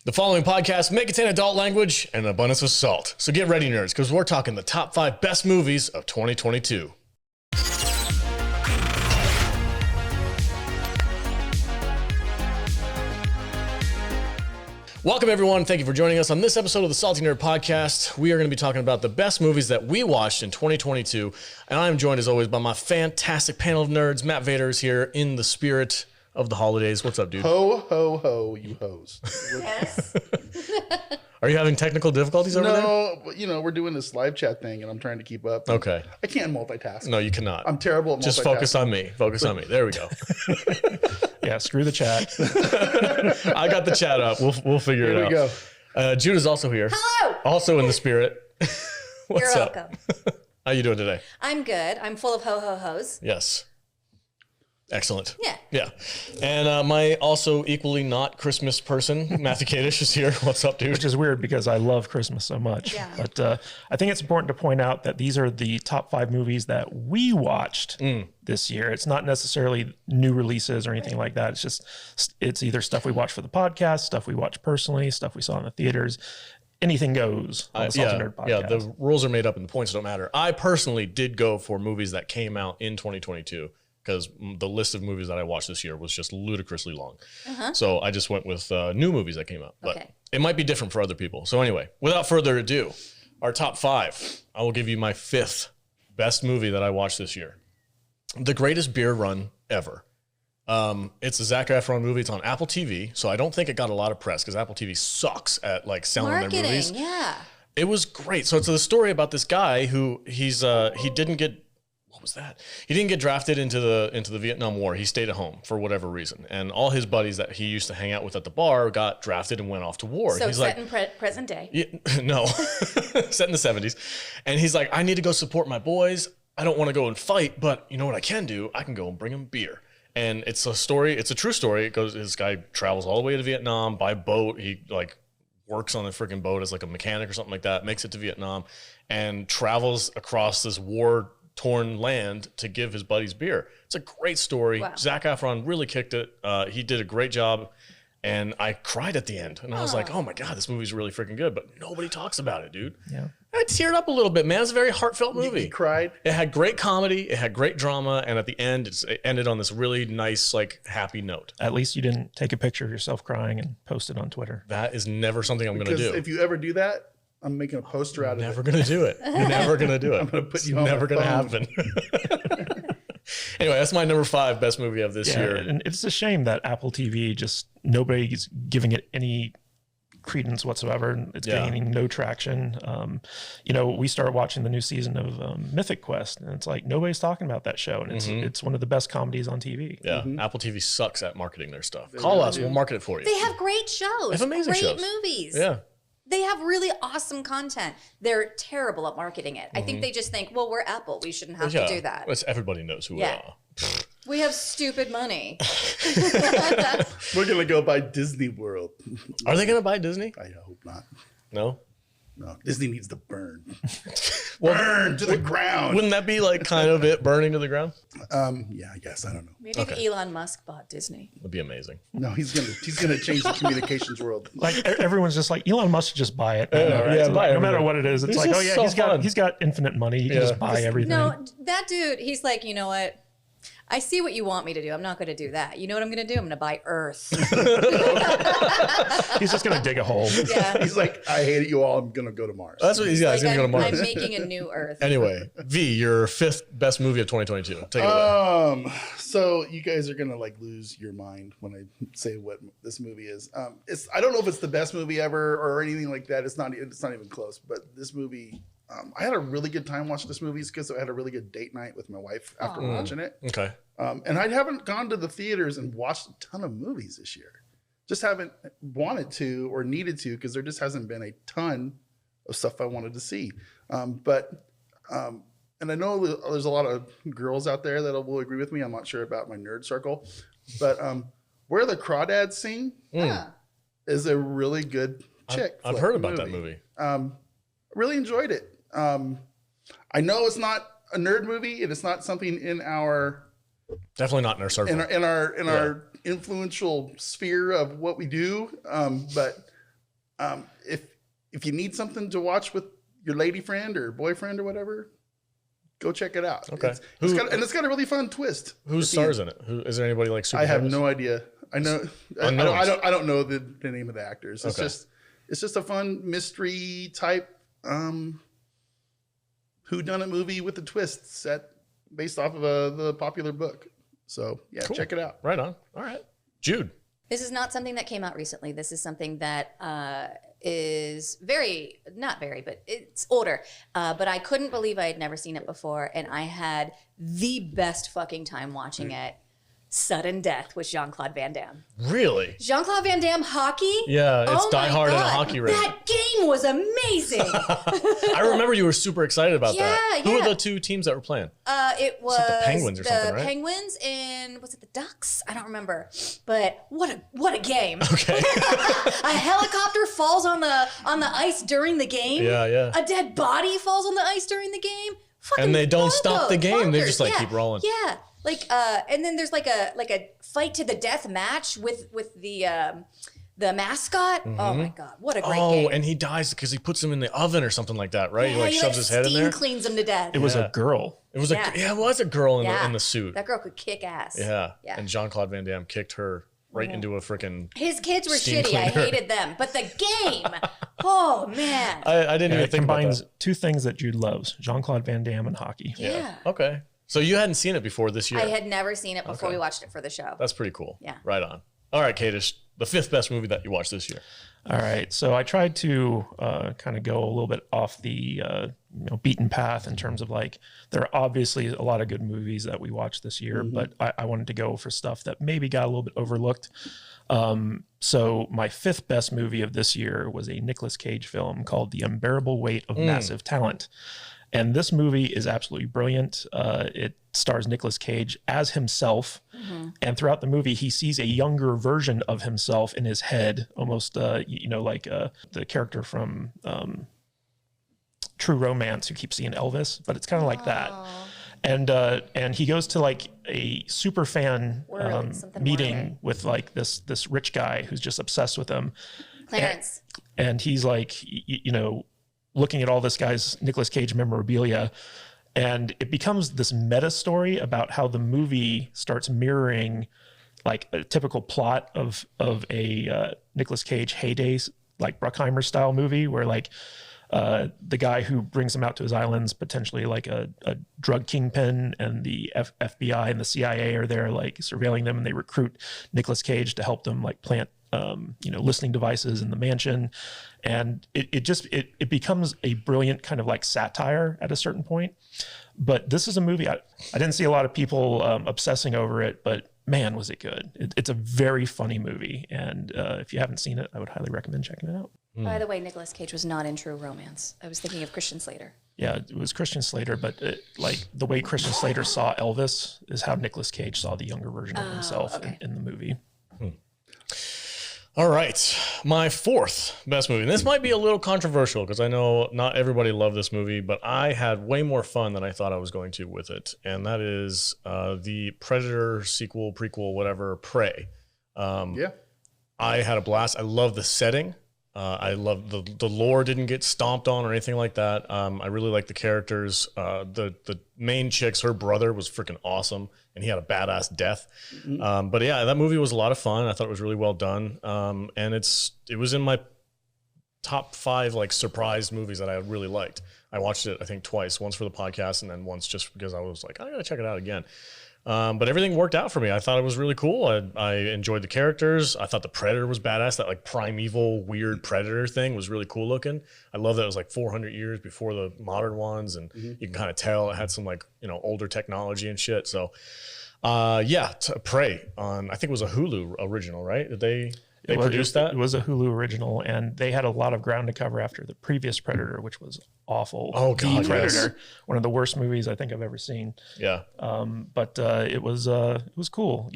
The following podcast may contain adult language and an abundance of salt. So get ready, nerds, because we're talking the top 5 best movies of 2022. Welcome, everyone. Thank you for joining us on this episode of the Salty Nerd Podcast. We are going to be talking about the best movies that we watched in 2022. And I am joined, as always, by my fantastic panel of nerds. Matt Vader is here in the spirit of the holidays. What's up, dude? Ho, ho, ho, you hoes. Yes. Are you having technical difficulties over there? No, but you know, we're doing this live chat thing and I'm trying to keep up. Okay. I can't multitask. No, you cannot. I'm terrible at multitasking. Just focus on me. Focus on me. There we go. Yeah, screw the chat. I got the chat up. We'll figure it out. Here we go. Judah's also here. Hello. Also in the spirit. What's You're up? welcome. How you doing today? I'm good. I'm full of ho-ho-hos. Yes. Excellent. Yeah. Yeah. And my also equally not Christmas person, Matthew Kadish, is here. What's up, dude? Which is weird because I love Christmas so much. Yeah. But I think it's important to point out that these are the top 5 movies that we watched this year. It's not necessarily new releases or anything like that. It's just, it's either stuff we watched for the podcast, stuff we watched personally, stuff we saw in the theaters. Anything goes on the Salty Nerd Podcast. Yeah, the rules are made up and the points don't matter. I personally did go for movies that came out in 2022. Because the list of movies that I watched this year was just ludicrously long. So I just went with new movies that came out. But it might be different for other people. So anyway, without further ado, our top 5. I will give you my 5th best movie that I watched this year. The Greatest Beer Run Ever. It's a Zac Efron movie. It's on Apple TV. So I don't think it got a lot of press because Apple TV sucks at like selling their movies. Yeah. It was great. So it's a story about this guy who he didn't get... What was that? He didn't get drafted into the Vietnam War. He stayed at home for whatever reason. And all his buddies that he used to hang out with at the bar got drafted and went off to war. So he's set like, in present day. yeah, no, set in the 70s. And he's like, I need to go support my boys. I don't want to go and fight, but you know what I can do? I can go and bring them beer. And it's a story. It's a true story. This guy travels all the way to Vietnam by boat. He like works on a freaking boat as like a mechanic or something like that, makes it to Vietnam and travels across this war-torn land to give his buddies beer. It's a great story. Wow. Zac Efron really kicked it. He did a great job. And I cried at the end. And I was like, oh my God, this movie's really freaking good. But nobody talks about it, dude. Yeah. I teared up a little bit, man. It's a very heartfelt movie. You cried? It had great comedy. It had great drama. And at the end, it ended on this really nice, like, happy note. At least you didn't take a picture of yourself crying and post it on Twitter. That is never something I'm going to do. If you ever do that, I'm making a poster out of it. Never going to do it. Never going to do it. I'm going to put you It's on never going to happen. Anyway, that's my number 5 best movie of this year. And it's a shame that Apple TV just nobody's giving it any credence whatsoever. It's gaining no traction. You know, we started watching the new season of Mythic Quest, and it's like nobody's talking about that show, and it's one of the best comedies on TV. Yeah, Apple TV sucks at marketing their stuff. Call us, we'll market it for you. They have great shows. They have amazing great shows. movies. Yeah. They have really awesome content. They're terrible at marketing it. I think they just think, well, we're Apple. We shouldn't have to do that. Everybody knows who we are. We have stupid money. We're going to go buy Disney World. Are they going to buy Disney? I hope not. No? No, Disney needs to burn. Burn to the ground. Wouldn't that be like kind of it burning to the ground? Yeah, I guess. I don't know. Maybe if Elon Musk bought Disney. That'd be amazing. No, he's gonna change the communications world. Like everyone's just like Elon Must should just buy it. Yeah, So buy no matter everything. what it is, it's He's like, oh just yeah, so he's got infinite money. He can just buy everything. No, that dude, he's like, you know what? I see what you want me to do. I'm not going to do that. You know what I'm going to do? I'm going to buy Earth. He's just going to dig a hole. Yeah. He's like, I hate you all. I'm gonna go to Mars. That's what he's got. He's going to go to I'm Mars. making a new Earth. Anyway, V, your 5th best movie of 2022. Take it away. So you guys are gonna like lose your mind when I say what this movie is. I don't know if it's the best movie ever or anything like that. It's not even close. But this movie, I had a really good time watching this movie because I had a really good date night with my wife after watching it. Okay. And I haven't gone to the theaters and watched a ton of movies this year. Just haven't wanted to or needed to because there just hasn't been a ton of stuff I wanted to see. And I know there's a lot of girls out there that will agree with me. I'm not sure about my nerd circle, but Where the Crawdads Sing is a really good chick. I've heard about that movie. Really enjoyed it. I know it's not a nerd movie and it's not something in our Definitely not in our circle. in our influential sphere of what we do. But If you need something to watch with your lady friend or boyfriend or whatever, go check it out. Okay. It's got a really fun twist. Who stars in it? Is there anybody like super I have famous? no idea. I know. I don't know the name of the actors. It's just a fun mystery type whodunit movie with a twist set based off of the popular book. So yeah, Cool. check it out. Right on. All right. Jude. This is not something that came out recently. This is something that is not very, but it's older. But I couldn't believe I had never seen it before. And I had the best fucking time watching it. Sudden Death with Jean-Claude Van Damme. Really? Jean-Claude Van Damme hockey? Yeah, it's Die Hard in a hockey ring. That game was amazing. I remember you were super excited about that. Who are the two teams that were playing? It was like the Penguins or something, right? The Penguins and was it the Ducks? I don't remember. But what a game. Okay. A helicopter falls on the ice during the game. Yeah. A dead body falls on the ice during the game. Fucking And they don't stop the game. They bonkers. just keep rolling. Yeah. And then there's like a fight to the death match with the mascot. Oh my god, what a great game! Oh, and he dies because he puts him in the oven or something like that, right? Yeah, he shoves his head in there. Cleans him to death. It was a girl. It was it was a girl in the suit. That girl could kick ass. Yeah. And Jean-Claude Van Damme kicked her right into a freaking. His kids were steam shitty. cleaner. I hated them, but the game. Oh man. I didn't even It think about combines that. two things that Jude loves: Jean-Claude Van Damme and hockey. Yeah. Okay. So you hadn't seen it before this year. I had never seen it before Okay. we watched it for the show. That's pretty cool. Yeah. Right on. All right, Kadish, the 5th best movie that you watched this year. All right, so I tried to kind of go a little bit off the beaten path in terms of there are obviously a lot of good movies that we watched this year, but I wanted to go for stuff that maybe got a little bit overlooked. So my 5th best movie of this year was a Nicolas Cage film called The Unbearable Weight of Massive Talent. And this movie is absolutely brilliant. It stars Nicolas Cage as himself. And throughout the movie, he sees a younger version of himself in his head, almost, like the character from True Romance who keeps seeing Elvis, but it's kind of like that. And he goes to a super fan meeting with this rich guy who's just obsessed with him. Clarence. And he's looking at all this guy's Nicolas Cage memorabilia, and it becomes this meta story about how the movie starts mirroring a typical plot of a Nicolas Cage heyday, Bruckheimer style movie, where the guy who brings him out to his islands, potentially a drug kingpin, and the FBI and the CIA are there surveilling them, and they recruit Nicolas Cage to help them plant listening devices in the mansion. And it becomes a brilliant kind of satire at a certain point. But this is a movie, I didn't see a lot of people obsessing over it, but man, was it good. It's a very funny movie. And if you haven't seen it, I would highly recommend checking it out. By the way, Nicolas Cage was not in True Romance. I was thinking of Christian Slater. Yeah, it was Christian Slater, but the way Christian Slater saw Elvis is how Nicolas Cage saw the younger version of himself in the movie. All right, my 4th best movie. And this might be a little controversial because I know not everybody loved this movie, but I had way more fun than I thought I was going to with it. And that is the Predator sequel, prequel, whatever, Prey. I had a blast. I love the setting. I love the lore didn't get stomped on or anything like that. I really like the characters. The main chick's, her brother was freaking awesome, and he had a badass death. But yeah, that movie was a lot of fun. I thought it was really well done. And it was in my top 5 surprise movies that I really liked. I watched it I think twice, once for the podcast and then once just because I was I gotta check it out again. But everything worked out for me. I thought it was really cool. I enjoyed the characters. I thought the Predator was badass. That primeval weird Predator thing was really cool looking. I love that it was 400 years before the modern ones, and you can kind of tell it had some older technology and shit. So Prey on, I think it was a Hulu original, right? Did they produced that? It was a Hulu original, and they had a lot of ground to cover after the previous Predator, which was awful. Oh God, The Predator, yes. One of the worst movies I think I've ever seen. Yeah. But it was cool.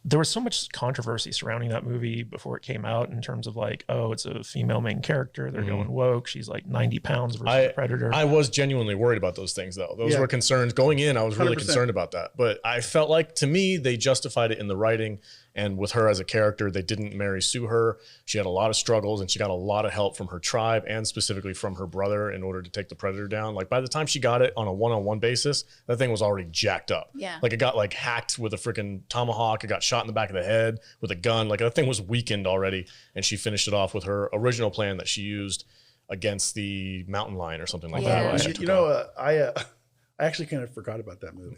There was so much controversy surrounding that movie before it came out in terms of it's a female main character. They're going woke. She's 90 pounds versus the Predator. I was genuinely worried about those things though. Those were concerns going in. I was really 100%. concerned about that, but I felt to me, they justified it in the writing And with her as a character, they didn't Mary Sue her. She had a lot of struggles, and she got a lot of help from her tribe and specifically from her brother in order to take the Predator down. Like by the time she got it on a one-on-one basis, that thing was already jacked up. Yeah. Like it got like hacked with a freaking tomahawk. It got shot in the back of the head with a gun. Like that thing was weakened already. And she finished it off with her original plan that she used against the mountain lion or something like Yeah. that. I actually kind of forgot about that movie.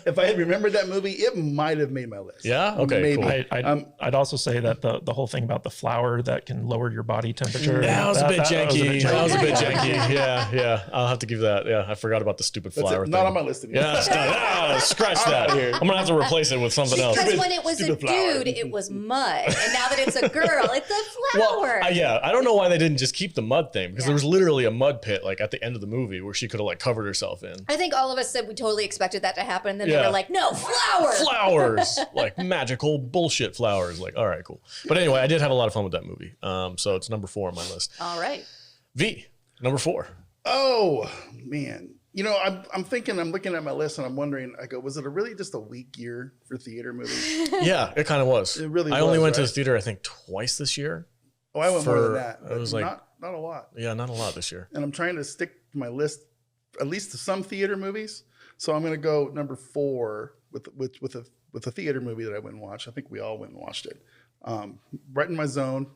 If I had remembered that movie, it might have made my list. Yeah? Okay, Maybe. cool. I'd also say that the whole thing about the flour that can lower your body temperature. That was a bit janky. That was a bit janky. janky. Yeah. I'll have to give that. Yeah, I forgot about the stupid That's flower it. thing. Not on my list anymore. Yeah, scratch that. I'm going to have to replace it with something else. Because when it was a stupid flower. dude, it was mud, and now that it's a girl, it's a Well, flower. I don't know why they didn't just keep the mud thing, because there was literally a mud pit like at the end of the movie where she could have like covered herself in. I think all of us said we totally expected that to happen, and then they Yeah. were like, "No, flowers." Flowers, like magical bullshit flowers. Like, all right, cool. But anyway, I did have a lot of fun with that movie. So it's number 4 on my list. All right. V, number 4. Oh man, I'm thinking, I'm looking at my list and I'm wondering, I go, was it really just a weak year for theater movies? Yeah, it kind of was. It really I only was, went to right? the theater, I think, twice this year. Oh, I went more For- than that. it But was like- not a lot. Yeah, not a lot this year. And I'm trying to stick to my list, at least to some theater movies. So I'm going to go number 4 with a theater movie that I went and watched. I think we all went and watched it. Right in my zone,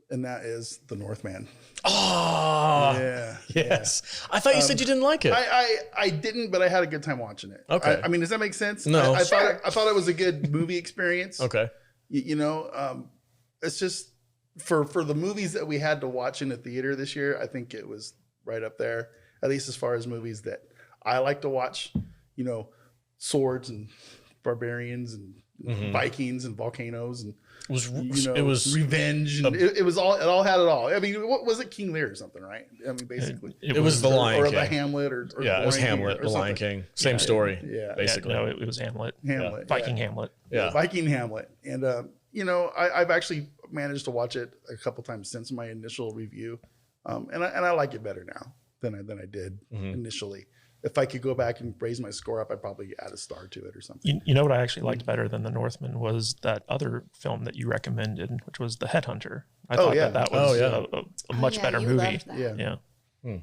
and that is The Northman. Oh, Yeah. yes. I thought you said you didn't like it. I didn't, but I had a good time watching it. Okay. I mean, does that make sense? No. I Sure. thought it was a good movie experience. Okay. It's just for the movies that we had to watch in the theater this year, I think it was right up there, at least as far as movies that I like to watch, swords and barbarians and Vikings and volcanoes and It was revenge and it all had it all. I mean, what was it, King Lear or something, right? I mean, basically, it was The Lion or King. the Hamlet or Yeah, it was Lion King Hamlet, or The Lion something. King. Same story. Yeah. Basically. No, it was Hamlet. Hamlet, Viking yeah. Hamlet. Yeah. Viking Hamlet, and I've actually managed to watch it a couple times since my initial review, and I like it better now than I did initially. If I could go back and raise my score up, I'd probably add a star to it or something. You know what I actually liked better than The Northman was that other film that you recommended, which was The Headhunter. I thought yeah. that was Oh, a much yeah, better you movie. loved that. Yeah.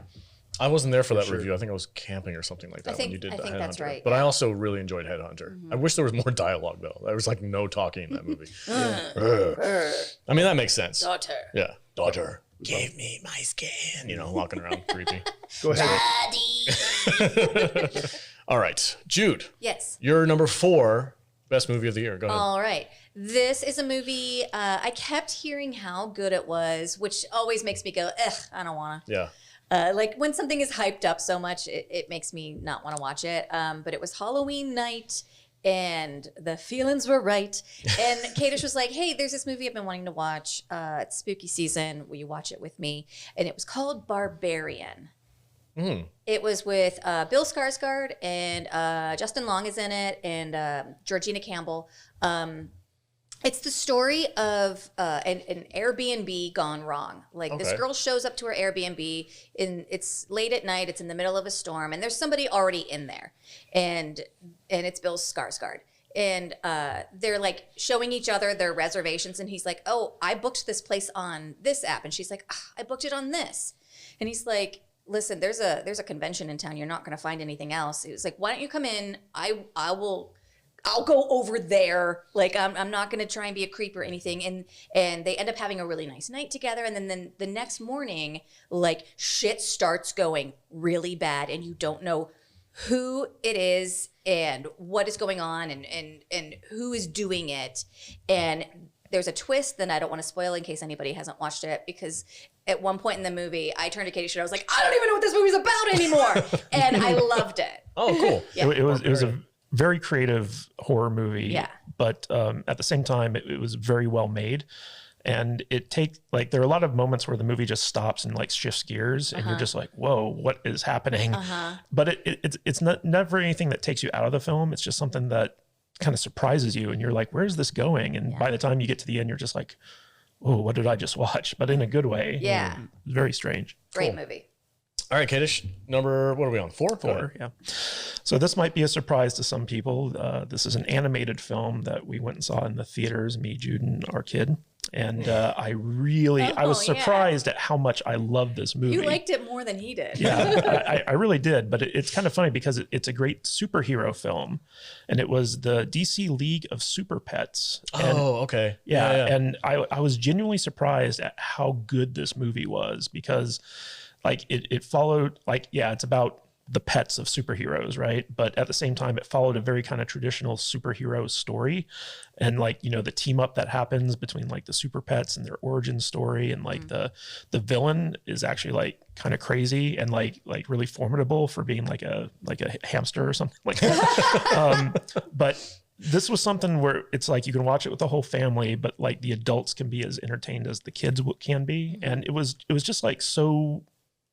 I wasn't there for that sure. review. I think I was camping or something like that when you did I the think Headhunter. that's right, But I yeah. also really enjoyed Headhunter. I wish there was more dialogue though. There was like no talking in that movie. I mean, that makes sense. Daughter. Yeah. Daughter gave me my skin. Walking around creepy. Go ahead. Daddy. All right. Jude, Yes. you're number 4 best movie of the year. Go ahead. All right. This is a movie. I kept hearing how good it was, which always makes me go, ugh, I don't want to. Yeah. Like when something is hyped up so much, it makes me not want to watch it. But it was Halloween night and the feelings were right. And Kadish was like, hey, there's this movie I've been wanting to watch. It's spooky season. Will you watch it with me? And it was called Barbarian. It was with Bill Skarsgård and Justin Long is in it and Georgina Campbell. It's the story of an Airbnb gone wrong. Like this Okay. girl shows up to her Airbnb and it's late at night. It's in the middle of a storm and there's somebody already in there, and it's Bill Skarsgård. And they're like showing each other their reservations, and he's like, "Oh, I booked this place on this app," and she's like, "I booked it on this," and he's like, "Listen, there's a convention in town. You're not going to find anything else." He was like, "Why don't you come in? I'll go over there. Like I'm not going to try and be a creep or anything." And they end up having a really nice night together. And then the next morning, like shit starts going really bad, and you don't know who it is and what is going on and who is doing it. And there's a twist that I don't want to spoil in case anybody hasn't watched it, because at one point in the movie, I turned to Katie and I was like, I don't even know what this movie's about anymore. And I loved it. Oh, cool. Yeah. It was a very creative horror movie. Yeah. But at the same time, it was very well made. And it takes there are a lot of moments where the movie just stops and like shifts gears, and you're just like, "Whoa, what is happening?" But it's not never anything that takes you out of the film. It's just something that kind of surprises you, and you're like, "Where's this going?" And by the time you get to the end, you're just like, "Oh, what did I just watch?" But in a good way. Yeah. Very strange. Great movie. All right, Kadish, what are we on? 4? Go ahead. 4, yeah. So this might be a surprise to some people. This is an animated film that we went and saw in the theaters, me, Jude, and our kid. And I was surprised at how much I loved this movie. You liked it more than he did. Yeah, I really did. But it's kind of funny because it's a great superhero film. And it was the DC League of Super Pets. And, okay. Yeah. And I was genuinely surprised at how good this movie was because like it followed, like, yeah, it's about the pets of superheroes, right? But at the same time, it followed a very kind of traditional superhero story. And like, you know, the team up that happens between like the super pets and their origin story. And like the villain is actually like kind of crazy and like really formidable for being like a hamster or something like that. But this was something where it's like you can watch it with the whole family, but like the adults can be as entertained as the kids can be. And it was just like so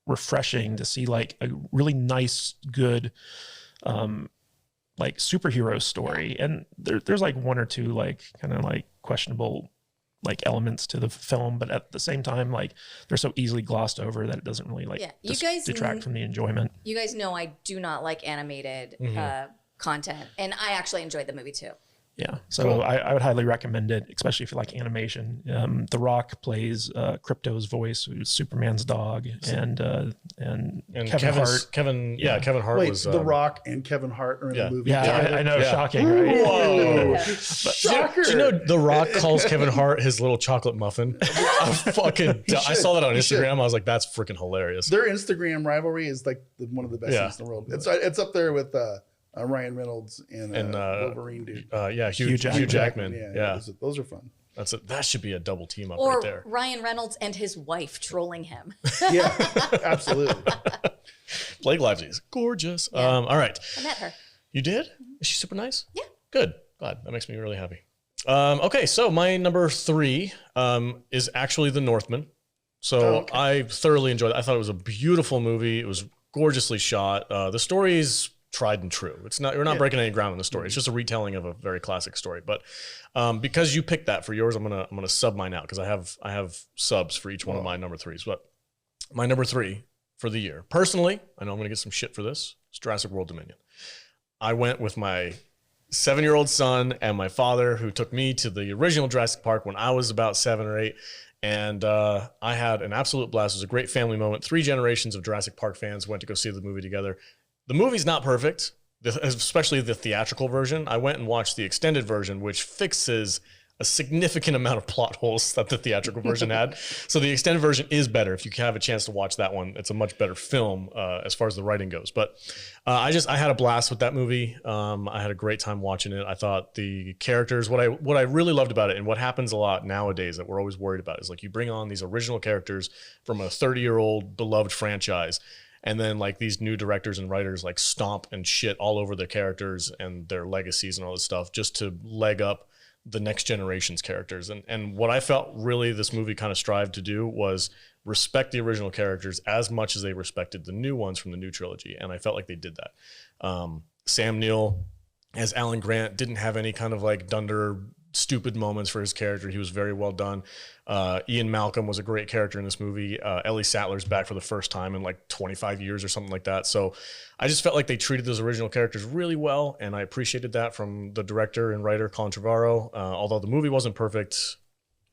refreshing to see like a really nice, good, like superhero story. And there's like one or two like kind of like questionable like elements to the film, but at the same time, like they're so easily glossed over that it doesn't really like detract from the enjoyment. You guys know I do not like animated content, and I actually enjoyed the movie too. Yeah, so I would highly recommend it, especially if you like animation. The Rock plays Krypto's voice, who's Superman's dog, and Kevin Hart. Kevin Hart Wait, was The Rock and Kevin Hart are in the movie. Yeah, I know, shocking, right? Whoa! Shocker! Do you know The Rock calls Kevin Hart his little chocolate muffin? I saw that on Instagram. I was like, that's freaking hilarious. Their Instagram rivalry is like one of the best things in the world. It's up there with Ryan Reynolds and Wolverine dude. Hugh Jackman. Yeah. Those are fun. That should be a double team up Or right there. Ryan Reynolds and his wife trolling him. Yeah, absolutely. Blake Lively is gorgeous. Yeah. All right. I met her. You did? Is she super nice? Yeah. Good. Glad. That makes me really happy. Okay, so my number 3 is actually The Northman. So I thoroughly enjoyed it. I thought it was a beautiful movie. It was gorgeously shot. The story is tried and true. We're not breaking any ground in the story. It's just a retelling of a very classic story. But because you picked that for yours, I'm gonna sub mine out because I have subs for each one of my number 3s. But my number 3 for the year, personally, I know I'm gonna get some shit for this. It's Jurassic World Dominion. I went with my 7-year-old son and my father, who took me to the original Jurassic Park when I was about 7 or 8. And I had an absolute blast. It was a great family moment. 3 generations of Jurassic Park fans went to go see the movie together. The movie's not perfect, especially the theatrical version. I went and watched the extended version, which fixes a significant amount of plot holes that the theatrical version had. So the extended version is better. If you have a chance to watch that one, it's a much better film as far as the writing goes. But I had a blast with that movie. I had a great time watching it. I thought the characters, what I really loved about it, and what happens a lot nowadays that we're always worried about, is like you bring on these original characters from a 30-year-old beloved franchise, and then like these new directors and writers like stomp and shit all over their characters and their legacies and all this stuff just to leg up the next generation's characters. And what I felt really this movie kind of strived to do was respect the original characters as much as they respected the new ones from the new trilogy. And I felt like they did that. Sam Neill as Alan Grant didn't have any kind of like dunder stupid moments for his character. He was very well done. Ian Malcolm was a great character in this movie. Ellie Sattler's back for the first time in like 25 years or something like that. So I just felt like they treated those original characters really well, and I appreciated that from the director and writer Colin Trevorrow. Although the movie wasn't perfect,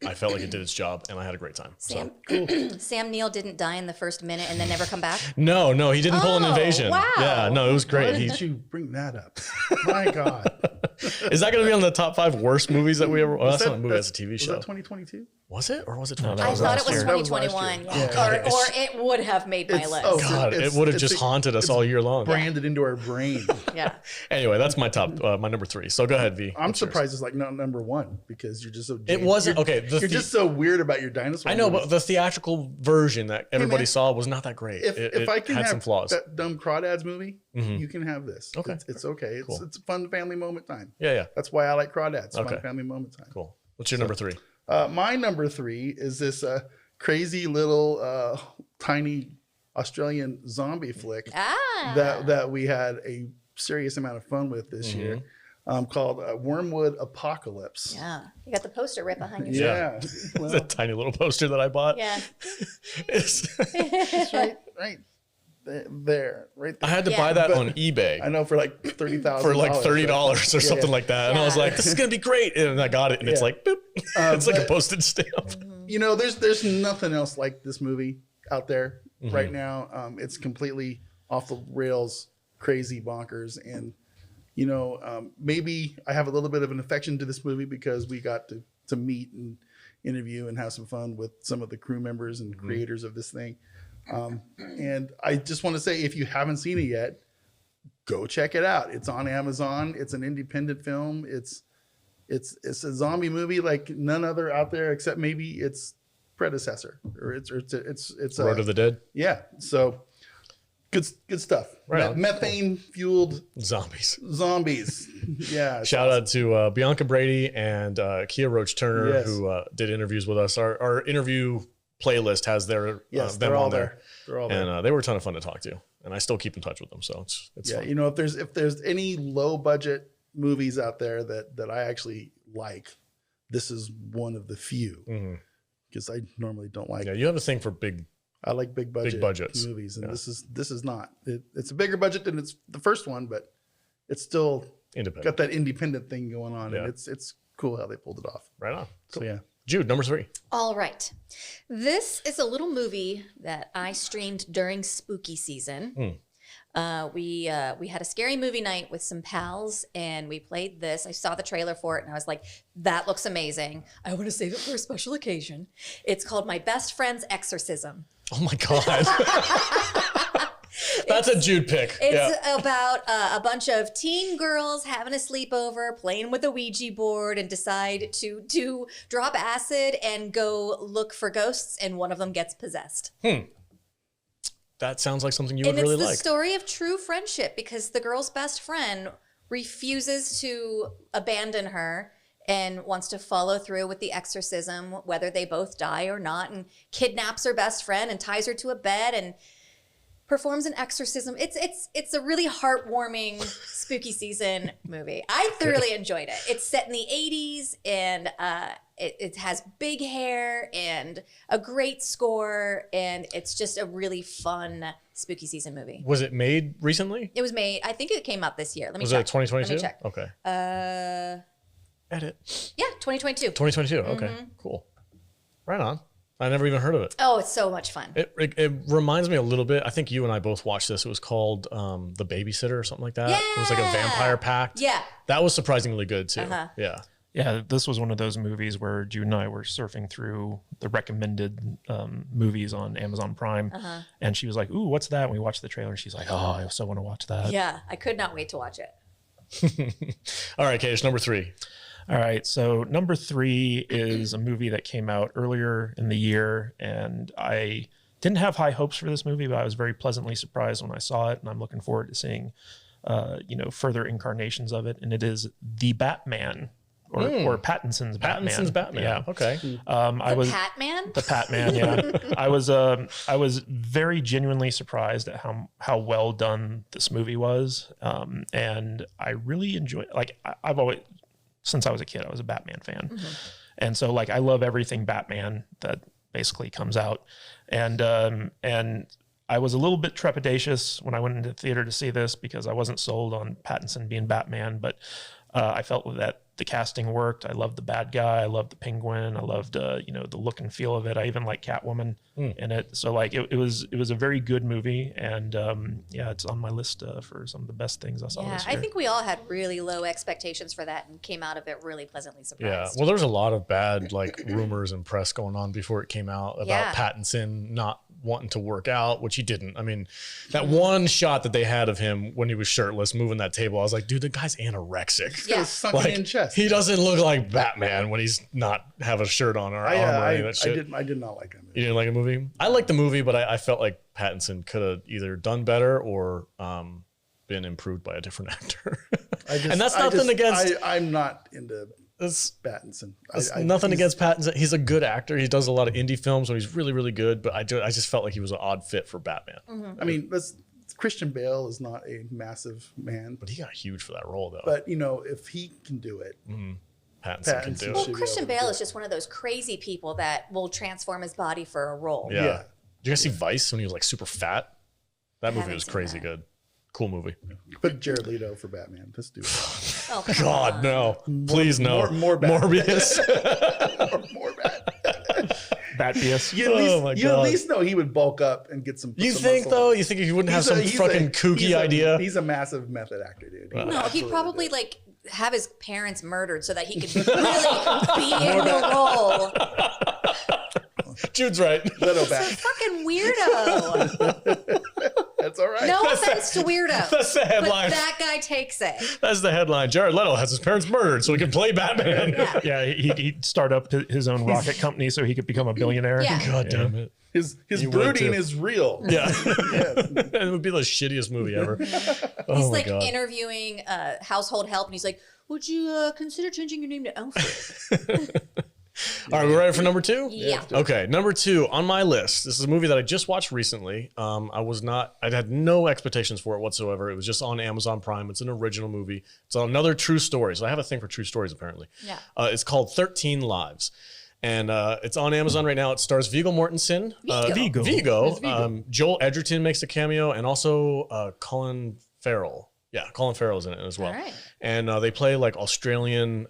I felt like it did its job, and I had a great time. Sam Neill didn't die in the first minute and then never come back? No, he didn't pull an invasion. Wow. Yeah, no, it was great. Why did you bring that up? My God. Is that going to be on the top 5 worst movies that we ever? Well, that's not a movie, that's a TV show. Was that 2022? Was it, or was it? No, 2020? I thought it was That was 2021. last year. Yeah. Or it would have made my list. God, it would have just haunted us all year long. Branded into our brain. Yeah. Anyway, that's my my number 3. So go ahead, V. I'm surprised it's like not number 1 because you're just so. It wasn't okay. You're just so weird about your dinosaur. I know, movies. but the theatrical version that everybody saw was not that great. If I can had have some flaws. that dumb Crawdads movie, you can have this. Okay. It's okay. Cool. It's a fun family moment time. Yeah. That's why I like Crawdads. Okay. Fun family moment time. Cool. What's your number 3? My number 3 is this crazy little tiny Australian zombie flick that we had a serious amount of fun with this year, called Wormwood Apocalypse. Yeah. You got the poster right behind you. Yeah. It's a tiny little poster that I bought. Yeah. It's That's right. there, right I there. had to Yeah. buy that But- on eBay I know for like $30,000. for like $30 or Yeah, something yeah. like that. And I was Yeah. like, this is going to be great. And I got it and it's Yeah. like, boop. It's like a but- postage stamp. You know, there's nothing else like this movie out there Mm-hmm. right now. It's completely off the rails, crazy bonkers, and you know, maybe I have a little bit of an affection to this movie because we got to meet and interview and have some fun with some of the crew members and Mm-hmm. creators of this thing. And I just want to say, if you haven't seen it yet, go check it out. It's on Amazon. It's an independent film. It's a zombie movie like none other out there, except maybe its predecessor, or it's Road of the Dead yeah. So good stuff. Right on. Methane fueled zombies. zombies. Yeah. it's Shout awesome. out to Bianca Brady and Kia Roach Turner, Yes. who did interviews with us. Our interview playlist has their Yes, them they're all on there. They're all there. And they were a ton of fun to talk to. And I still keep in touch with them. So it's Yeah, fun. you know, if there's any low budget movies out there that I actually like, this is one of the few, Mhm. because I normally don't like. Yeah, you have a thing for big. I like big budgets. movies, and Yeah. this is not. It's a bigger budget than it's the first one, but it's still Independent. got that independent thing going on, Yeah. and it's cool how they pulled it off. Right on. So yeah, Jude, number 3. All right. This is a little movie that I streamed during spooky season. We had a scary movie night with some pals and we played this. I saw the trailer for it and I was like, that looks amazing. I want to save it for a special occasion. It's called My Best Friend's Exorcism. Oh my God. That's a Jude pick. It's Yeah. about a bunch of teen girls having a sleepover, playing with a Ouija board, and decide to drop acid and go look for ghosts, and one of them gets possessed. That sounds like something you And would really it's the like. story of true friendship because the girl's best friend refuses to abandon her and wants to follow through with the exorcism, whether they both die or not, and kidnaps her best friend and ties her to a bed and performs an exorcism. It's a really heartwarming spooky season movie. I thoroughly enjoyed it. It's set in the 80s and it has big hair and a great score, and it's just a really fun spooky season movie. Was it made recently? It was made, I think it came out this year. Let me Was check. it 2022? Let me check. Okay. Edit. Yeah, 2022. 2022. Okay. Mm-hmm. Cool. Right on. I never even heard of it. Oh, it's so much fun. It reminds me a little bit. I think you and I both watched this. It was called The Babysitter or something like that. It was like a Yeah. vampire pact. Yeah. That was surprisingly good too. Uh-huh. Yeah. Yeah, this was one of those movies where Jude and I were surfing through the recommended movies on Amazon Prime, and she was like, "Ooh, what's that?" And we watched the trailer, and she's like, "Oh, I so want to watch that." Yeah, I could not wait to watch it. All right, Kaish, number 3. All right, so number 3 is a movie that came out earlier in the year, and I didn't have high hopes for this movie, but I was very pleasantly surprised when I saw it, and I'm looking forward to seeing, further incarnations of it. And it is The Batman, or Pattinson's Batman. Pattinson's Batman. Yeah. Okay. The Pat Man? The Patman, yeah. I was very genuinely surprised at how well done this movie was, and I really enjoy. Like I've always, since I was a kid, I was a Batman fan, and so like I love everything Batman that basically comes out, and I was a little bit trepidatious when I went into the theater to see this because I wasn't sold on Pattinson being Batman, but I felt that the casting worked. I loved the bad guy. I loved the Penguin. I loved the look and feel of it. I even like Catwoman in it. So like it was a very good movie, and it's on my list for some of the best things I saw Yeah, this year. I think we all had really low expectations for that and came out of it really pleasantly Yeah. surprised. Well, there was a lot of bad like rumors and press going on before it came out about Yeah. Pattinson not wanting to work out, which he didn't. I mean, that one shot that they had of him when he was shirtless moving that table, I was like, dude, the guy's anorexic. Yeah. sunken in chest. He doesn't look like Batman when he's not have a shirt on or armor or any of that shit. I did not like him. You didn't like a movie? I liked the movie, but I felt like Pattinson could have either done better or been improved by a different actor. And that's nothing against. I'm not into It's Pattinson. nothing he's- against Pattinson. He's a good actor. He does a lot of indie films, so he's really, really good. But I just felt like he was an odd fit for Batman. I mean, Christian Bale is not a massive man, But he got huge for that role, though. but if he can do it, Pattinson can Pattinson do should Well, it. be Christian able to Bale do is just one of those crazy people that will transform his body for a role. Yeah. Yeah. Did you guys see Vice when he was like super fat? That movie haven't was seen crazy that. good. Cool movie. Put Jared Leto for Batman. Let's do it. Oh, come God, on. no. Please, no. more Batman. Morbius. more Batman. Batbius. You at least know he would bulk up and get some. You some think, muscle though? on. You think he wouldn't have some He's fucking kooky idea? He's a massive method actor, dude. No, he'd absolutely probably does. like have his parents murdered so that he could really be in the role. Jude's right. Leto He's a back. fucking weirdo. That's all right. No offense to weirdo. That's the headline. But that guy takes it. That's the headline. Jared Leto has his parents murdered so he can play Batman. Yeah. Yeah, he'd start up his own rocket company so he could become a billionaire. Yeah. God damn it. His You would brooding too. is real. Yeah. Yes. It would be the shittiest movie ever. Oh He's my like God. interviewing household help, and he's like, "Would you consider changing your name to Alfred?" All right, we ready for number 2? Yeah. Okay, number 2 on my list. This is a movie that I just watched recently. I had no expectations for it whatsoever. It was just on Amazon Prime. It's an original movie. It's another true story. So I have a thing for true stories, apparently. Yeah. It's called 13 Lives. And it's on Amazon right now. It stars Viggo Mortensen. Viggo. Joel Edgerton makes a cameo, and also Colin Farrell. Yeah, Colin Farrell's in it as well. All right. And they play like Australian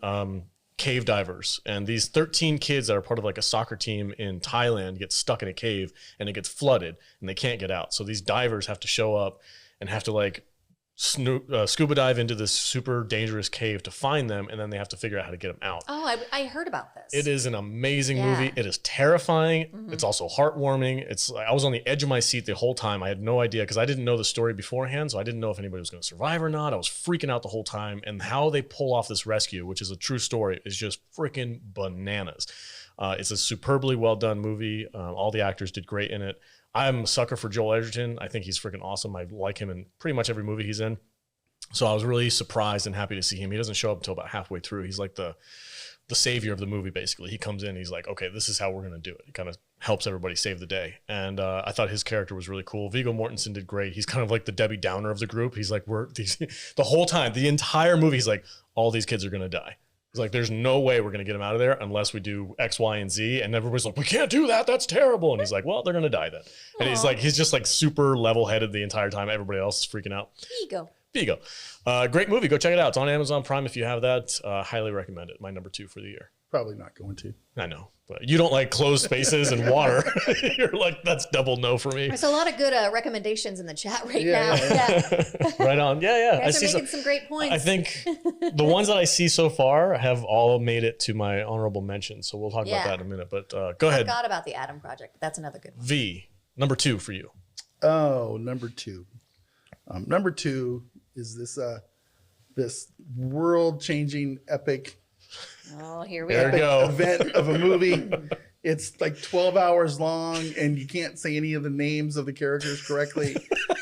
cave divers. And these 13 kids that are part of like a soccer team in Thailand get stuck in a cave, and it gets flooded, and they can't get out. So these divers have to show up and have to like scuba dive into this super dangerous cave to find them, and then they have to figure out how to get them out. Oh, I heard about this. It is an amazing Yeah. movie. It is terrifying. It's also heartwarming. I was on the edge of my seat the whole time. I had no idea because I didn't know the story beforehand, so I didn't know if anybody was going to survive or not. I was freaking out the whole time, and how they pull off this rescue, which is a true story, is just freaking bananas. It's a superbly well done movie. All the actors did great in it. I'm a sucker for Joel Edgerton. I think he's freaking awesome. I like him in pretty much every movie he's in. So I was really surprised and happy to see him. He doesn't show up until about halfway through. He's like the savior of the movie, basically. He comes in, he's like, okay, this is how we're going to do it. He kind of helps everybody save the day. And I thought his character was really cool. Viggo Mortensen did great. He's kind of like the Debbie Downer of the group. He's like, the whole time, the entire movie, he's like, all these kids are going to die. He's like, there's no way we're going to get them out of there unless we do X, Y, and Z. And everybody's like, we can't do that. That's terrible. And he's like, well, they're going to die then. And he's just like super level-headed the entire time. Everybody else is freaking out. Viggo. Great movie. Go check it out. It's on Amazon Prime if you have that. Highly recommend it. My number 2 for the year. Probably not going to. I know, but you don't like closed spaces and water. You're like, that's double no for me. There's a lot of good recommendations in the chat right Yeah, now. yeah. Yeah. Right on. Yeah. You guys are making some great points. I think the ones that I see so far have all made it to my honorable mention. So we'll talk about that in a minute. But go I ahead. forgot about the Adam Project. That's another good one. V, number 2 for you. Oh, number 2. Number 2 is this world-changing epic Oh, here we There are. we go. event of a movie. It's like 12 hours long, and you can't say any of the names of the characters correctly.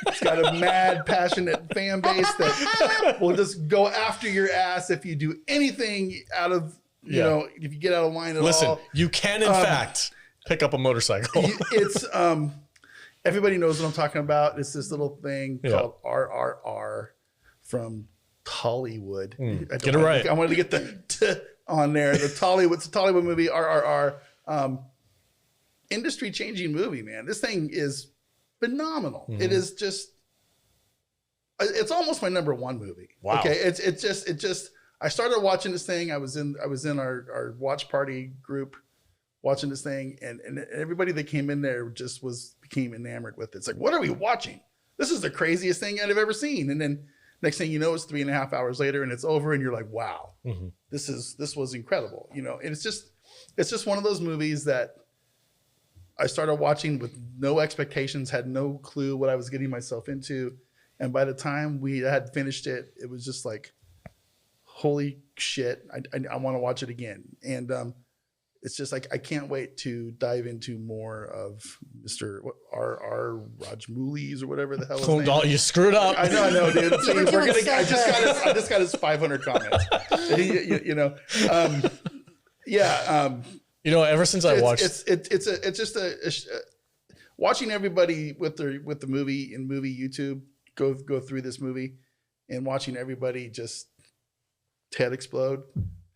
It's got a mad, passionate fan base that will just go after your ass if you do anything out of, you know, if you get out of line at Listen, all. you can, in fact, pick up a motorcycle. It's, everybody knows what I'm talking about. It's this little thing called RRR from Hollywood. Get it right. I wanted to get the t on there. It's a Tollywood movie, RRR. Industry changing movie, man. This thing is phenomenal. It is just, it's almost my number 1 movie. Wow. Okay. It just, I started watching this thing. I was in our watch party group watching this thing, and everybody that came in there just became enamored with it. It's like, what are we watching? This is the craziest thing I've ever seen. And then next thing you know, it's 3.5 hours later and it's over, and you're like, wow, this was incredible. You know, and it's just one of those movies that I started watching with no expectations, had no clue what I was getting myself into. And by the time we had finished it, it was just like, holy shit, I want to watch it again. And it's just like, I can't wait to dive into more of Mr. R. Rajmouli's or whatever the hell his name is. You screwed up. I know, dude. See, were doing so I just got his 500 comments. You know, You know, ever since I watched, it's just watching everybody with the movie in movie YouTube go through this movie, and watching everybody just head explode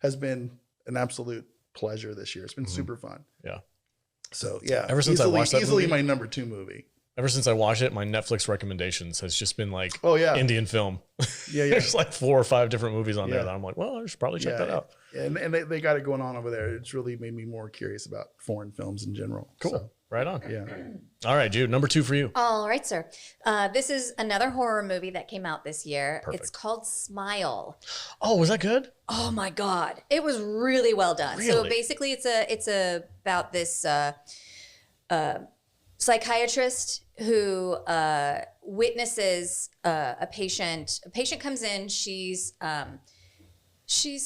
has been an absolute pleasure this year. It's been super fun. Yeah. So yeah, Ever since I watched that easily movie- my number 2 movie. Ever since I watched it, my Netflix recommendations has just been like, Oh, yeah. Indian film. Yeah, There's like 4 or 5 different movies on there Yeah. that I'm like, well, I should probably check that out. And they got it going on over there. It's really made me more curious about foreign films in general. Cool. So, Right on. yeah. All right, Jude, number 2 for you. All right, sir. This is another horror movie that came out this year. Perfect. It's called Smile. Oh, was that good? Oh my God, it was really well done. So Really? basically, it's about this psychiatrist who witnesses a patient. A patient comes in. She's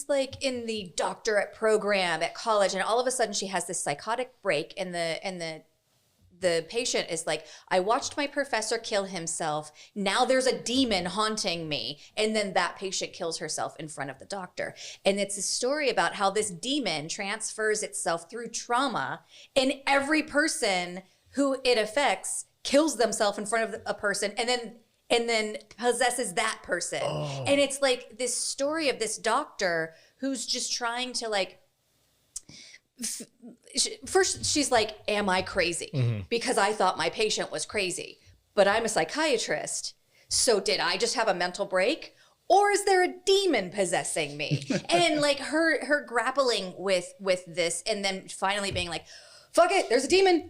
like in the doctorate program at college, and all of a sudden she has this psychotic break, and the patient is like, I watched my professor kill himself. Now there's a demon haunting me. And then that patient kills herself in front of the doctor. And it's a story about how this demon transfers itself through trauma, and every person who it affects kills themselves in front of a person and then possesses that person. Oh. And it's like this story of this doctor who's just trying to like, first she's like, am I crazy? Because I thought my patient was crazy, but I'm a psychiatrist. So did I just have a mental break? Or is there a demon possessing me? And like her grappling with this, and then finally being like, fuck it, there's a demon.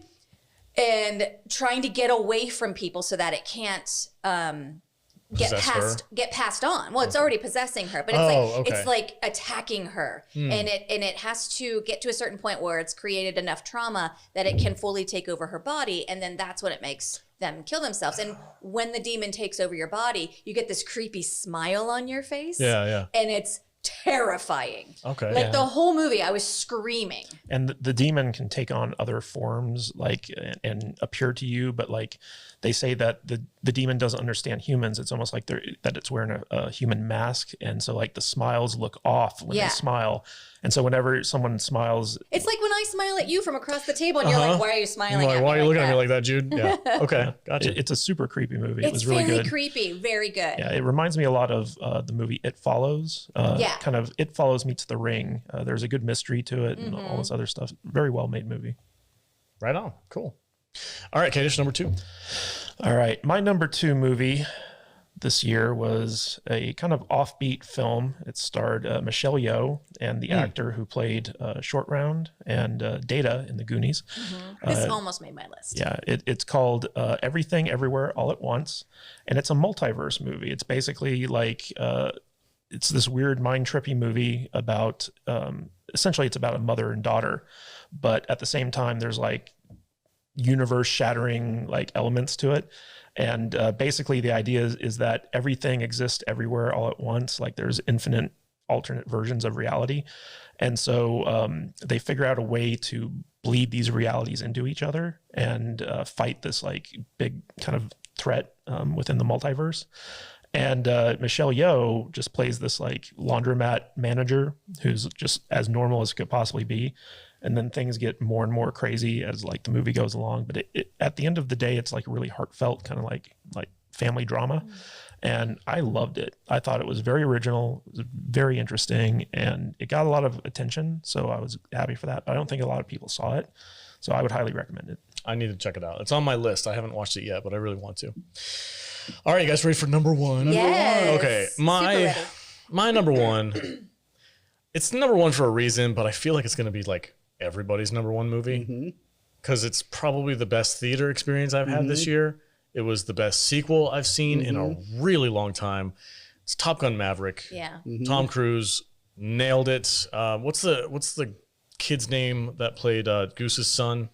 And trying to get away from people so that it can't get passed on. Well, it's already possessing her, but it's like attacking her, and it has to get to a certain point where it's created enough trauma that it can fully take over her body, and then that's what it makes them kill themselves. And when the demon takes over your body, you get this creepy smile on your face. Yeah. And it's terrifying. Okay. Like the whole movie, I was screaming. And the demon can take on other forms, like, and appear to you, but like they say that the demon doesn't understand humans. It's almost like that it's wearing a human mask, and so like the smiles look off when they smile. And so whenever someone smiles, It's like when I smile at you from across the table, and you're like, "Why are you smiling Like, at me? why are you looking that? at me like that, Jude? Yeah. Okay. Gotcha. it's a super creepy movie. It was really very good. creepy, very good. Yeah, it reminds me a lot of the movie It Follows. Kind of It Follows meets The Ring. There's a good mystery to it and all this other stuff. Very well made movie. Right on. Cool. All right, Kadish, number 2. All right, my number 2 movie this year was a kind of offbeat film. It starred Michelle Yeoh and the actor who played Short Round and Data in the Goonies. This almost made my list. Yeah, it's called Everything Everywhere All at Once, and it's a multiverse movie. It's basically like it's this weird mind-trippy movie about essentially it's about a mother and daughter, but at the same time there's like universe-shattering like elements to it. And basically the idea is that everything exists everywhere all at once. Like there's infinite alternate versions of reality. And so they figure out a way to bleed these realities into each other and fight this like big kind of threat within the multiverse. And Michelle Yeoh just plays this like laundromat manager who's just as normal as could possibly be. And then things get more and more crazy as like the movie goes along. But it at the end of the day, it's like really heartfelt, kind of like family drama. And I loved it. I thought it was very original, it was very interesting, and it got a lot of attention. So I was happy for that. But I don't think a lot of people saw it. So I would highly recommend it. I need to check it out. It's on my list. I haven't watched it yet, but I really want to. All right, you guys ready for number 1? Yes. Okay, Super ready. my number 1. It's number 1 for a reason, but I feel like it's going to be like everybody's number 1 movie because it's probably the best theater experience I've had this year. It was the best sequel I've seen in a really long time. It's Top Gun Maverick. Yeah. Tom Cruise nailed it. What's the kid's name that played Goose's son?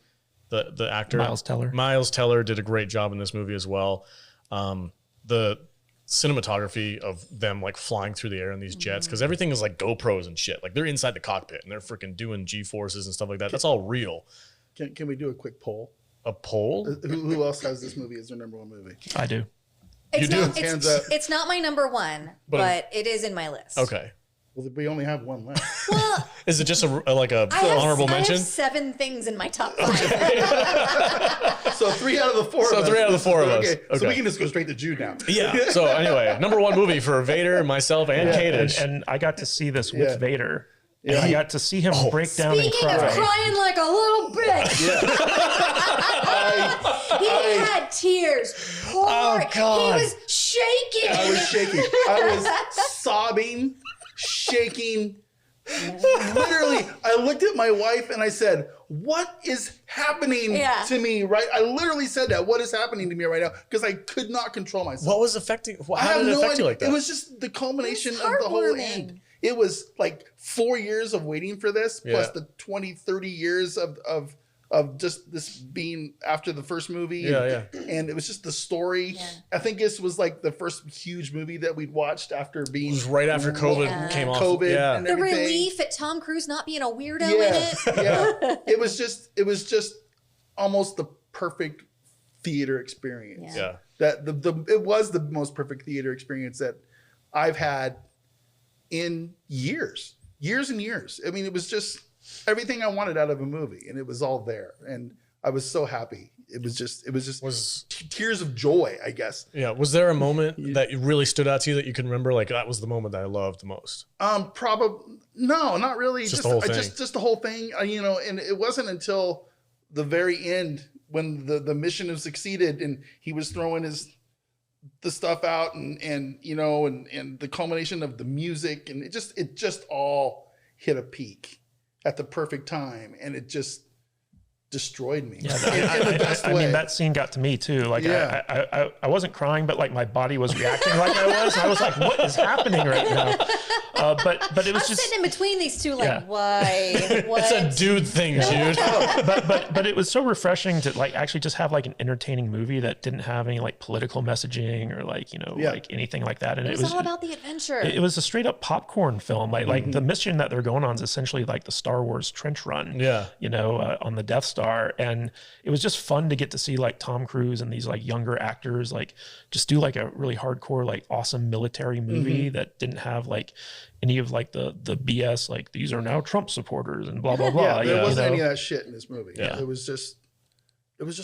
The actor Miles Teller. Miles Teller did a great job in this movie as well. The cinematography of them like flying through the air in these jets, because everything is like GoPros and shit. Like they're inside the cockpit and they're freaking doing G-forces and stuff like that. That's all real. Can we do a quick poll? A poll? Who else has this movie as their number 1 movie? I do. It's do? not, Hands up. it's not my number 1, but it is in my list. Okay. Well, we only have one left. Well, Is it just a honorable I mention? have 7 things in my top 5. So 3 out of the 4 of us. So 3 out of the 4 of us. Okay. So Okay. we can just go straight to Jude now. Yeah. So anyway, number 1 movie for Vader, myself, and Kadish. And I got to see this with Yeah. Vader. And I got to see him break down and Speaking cry. of crying like a little bitch. He had tears pouring. Oh, God. He was shaking. I was shaking. I was sobbing, shaking. Literally, I looked at my wife and I said, "What is happening to me?" Right? I literally said that. What is happening to me right now? Because I could not control myself. What was affecting? I How have did it no affect idea. you like that? It was just the culmination It of was the whole heartwarming. end. It was like 4 years of waiting for this, plus Yeah. the 20, 30 years of just this being after the first movie. Yeah, And it was just the story. Yeah. I think this was like the first huge movie that we'd watched after It being was right after COVID Yeah. came off. COVID Yeah. and The everything. relief at Tom Cruise not being a weirdo in Yeah, it. yeah. It was just almost the perfect theater experience. Yeah. Yeah. That it was the most perfect theater experience that I've had in years and years. I mean, it was just everything I wanted out of a movie, and it was all there, and I was so happy. It was just tears of joy, I guess. Yeah. Was there a moment that really stood out to you that you can remember? Like that was the moment that I loved the most. Probably no, not really. Just the whole thing. Just the whole thing. And it wasn't until the very end when the mission has succeeded and he was throwing the stuff out and the culmination of the music, and it just all hit a peak at the perfect time, and it just destroyed me in the best way. I mean, that scene got to me too. Like, Yeah. I wasn't crying, but like my body was reacting like I was. I was like, "What is happening right now?" But it was I'm just sitting in between these two, like, Yeah. why? What? It's a dude thing, dude. but it was so refreshing to like actually just have like an entertaining movie that didn't have any like political messaging or like like anything like that. And It was all about the adventure. it was a straight up popcorn film. Like the mission that they're going on is essentially like the Star Wars trench run. Yeah. On the Death Star, and it was just fun to get to see like Tom Cruise and these like younger actors like just do like a really hardcore like awesome military movie that didn't have like any of like the BS like these are now Trump supporters and blah blah blah. There wasn't any know? of that shit in this movie. Yeah. It was just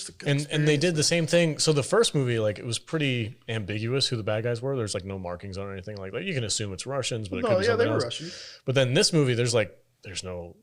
a good And they experience. did the same thing. So the first movie, like it was pretty ambiguous who the bad guys were. There's like no markings on anything like that. You can assume it's Russians, but it could be they something were else. Russian. But then this movie, there's no,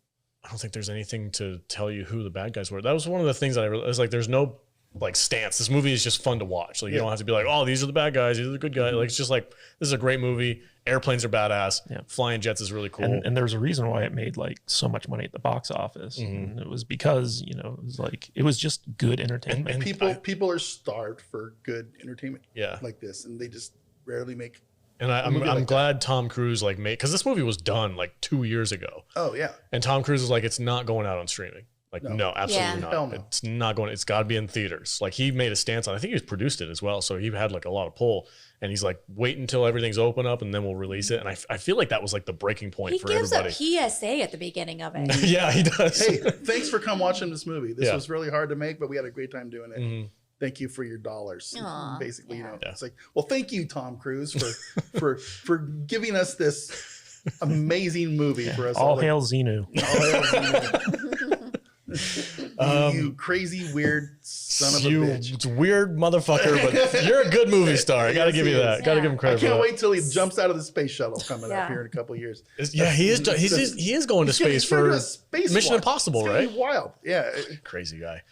I don't think there's anything to tell you who the bad guys were. That was one of the things that I was like, there's no like stance. This movie is just fun to watch. Like you don't have to be like, oh, these are the bad guys, these are the good guys. Like it's just like this is a great movie. Airplanes are badass. Yeah. Flying jets is really cool. And there's a reason why it made like so much money at the box office. And it was because, it was just good entertainment. And People are starved for good entertainment Yeah. like this, and they just rarely make. And I'm glad Tom Cruise like made, because this movie was done like 2 years ago. Oh yeah, And Tom Cruise was like, it's not going out on streaming. Like, no, absolutely Yeah. not. Hell no. It's not going, it's got to be in theaters. Like, he made a stance on, I think he produced it as well. So he had like a lot of pull. And he's like, wait until everything's open up and then we'll release it. And I feel like that was like the breaking point He for gives everybody. a PSA at the beginning of it. Yeah, he does. hey, thanks for come watching this movie. This Yeah. was really hard to make, but we had a great time doing it. Mhm. Thank you for your dollars. Aw, Basically, yeah. it's like, well, thank you, Tom Cruise, for giving us this amazing movie for us. All to- hail Xenu. you crazy weird son of a bitch. weird motherfucker, but you're a good movie star. I got to Yes, give he you that. is. Got to Yeah. give him I credit for can't that. wait till he jumps out of the space shuttle coming Yeah. up here in a couple of years. Yeah, he is going to space He's gonna do for a space Mission walk. Impossible, It's gonna right? be wild. Yeah. Crazy guy.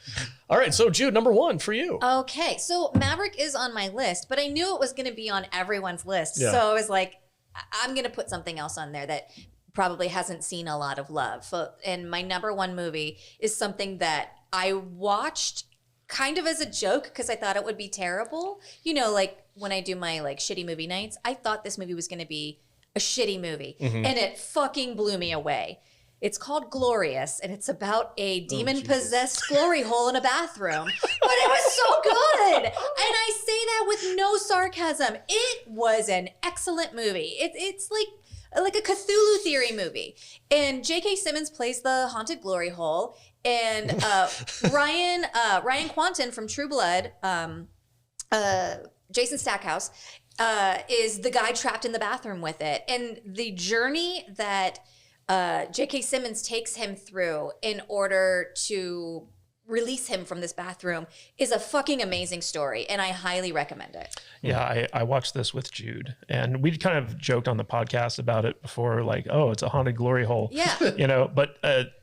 All right, so Jude, number 1 for you. Okay, so Maverick is on my list, but I knew it was going to be on everyone's list. Yeah. So I was like, I'm going to put something else on there that probably hasn't seen a lot of love. And my number 1 movie is something that I watched kind of as a joke because I thought it would be terrible. Like when I do my like shitty movie nights, I thought this movie was going to be a shitty movie, and it fucking blew me away. It's called Glorious, and it's about a demon-possessed glory hole in a bathroom. But it was so good, and I say that with no sarcasm. It was an excellent movie. It's like a Cthulhu theory movie, and J.K. Simmons plays the haunted glory hole, and Ryan Quanten from True Blood, Jason Stackhouse, is the guy trapped in the bathroom with it, and the journey that J.K. Simmons takes him through in order to release him from this bathroom is a fucking amazing story, and I highly recommend it. Yeah, I watched this with Jude, and we kind of joked on the podcast about it before, like, oh, it's a haunted glory hole. Yeah. But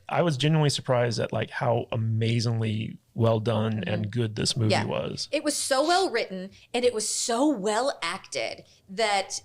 I was genuinely surprised at like how amazingly well done and good this movie was. It was so well written and it was so well acted that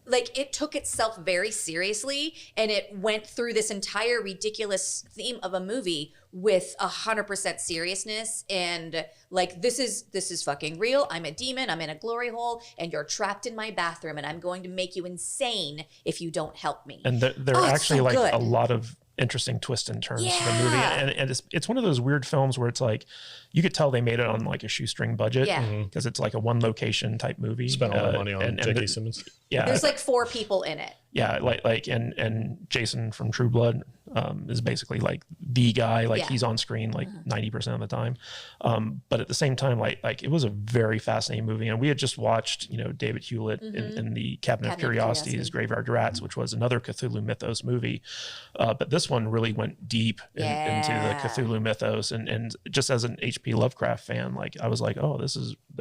like it took itself very seriously and it went through this entire ridiculous theme of a movie with 100% seriousness and like this is fucking real. I'm a demon, I'm in a glory hole, and you're trapped in my bathroom and I'm going to make you insane if you don't help me. And there are actually so like good. a lot of interesting twists and turns to the movie, and it's one of those weird films where it's like you could tell they made it on like a shoestring budget because it's like a one location type movie. Spent all that money on J.K. Simmons. Yeah, there's like 4 people in it. Yeah, like and Jason from True Blood is basically like the guy. Like he's on screen like 90% of the time. But at the same time, like it was a very fascinating movie. And we had just watched, David Hewlett in the Cabinet of Curiosities, Graveyard Rats, which was another Cthulhu Mythos movie. But this one really went deep into the Cthulhu Mythos. And just as an H.P. Lovecraft fan, like I was like, oh,